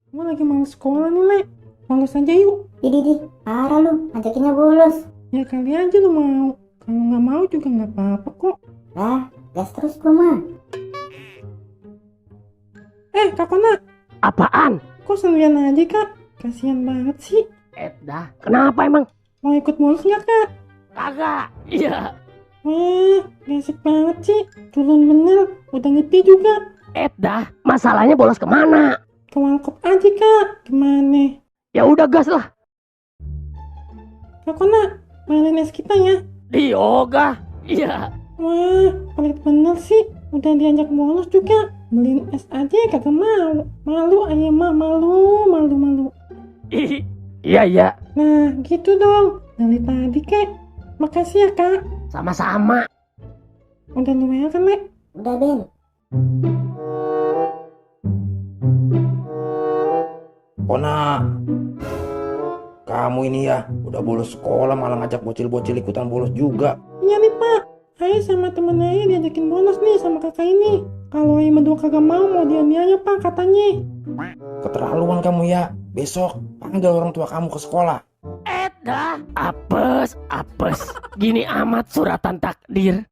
Gue lagi males sekolah nih, Le. Bolos aja yuk. Di, parah lu, ajakinnya bolos. Ya kali aja lu mau. Kalau nggak mau juga nggak apa-apa kok. Lah, gas terus gua mah. Kak Kona, Apaan? kok sendirian aja, Kak? Kasian banget sih. Dah, kenapa emang? Mau ikut bolos nggak, Kak? Kagak. Iya. Wah, asik banget sih. Turun bener, udah ngerti juga. Dah, masalahnya bolos kemana? Ke warkop aja, Kak. Gimana? Ya udah gas lah. Kak Kona, mainin es kita ya. Di yoga. Iya. Wah, pelit bener sih. Udah diajak bolos juga. Beliin es aja kagak mau. Malu ayah mah, malu. Iya. Nah, gitu dong. Dari tadi, Kak. Makasih ya, Kak. Sama-sama. Udah lu WA kan, Le? Udah, Ben. Kona, kamu ini ya udah bolos sekolah malah ngajak bocil-bocil ikutan bolos juga. Iya nih, Pak. Ayah sama temen ayah diajakin bolos nih sama kakak ini. Kalau ayah berdua kagak mau dia aja, Pak, katanya. Keterlaluan kamu ya. Besok panggil orang tua kamu ke sekolah. Dah, apes. Gini amat suratan takdir.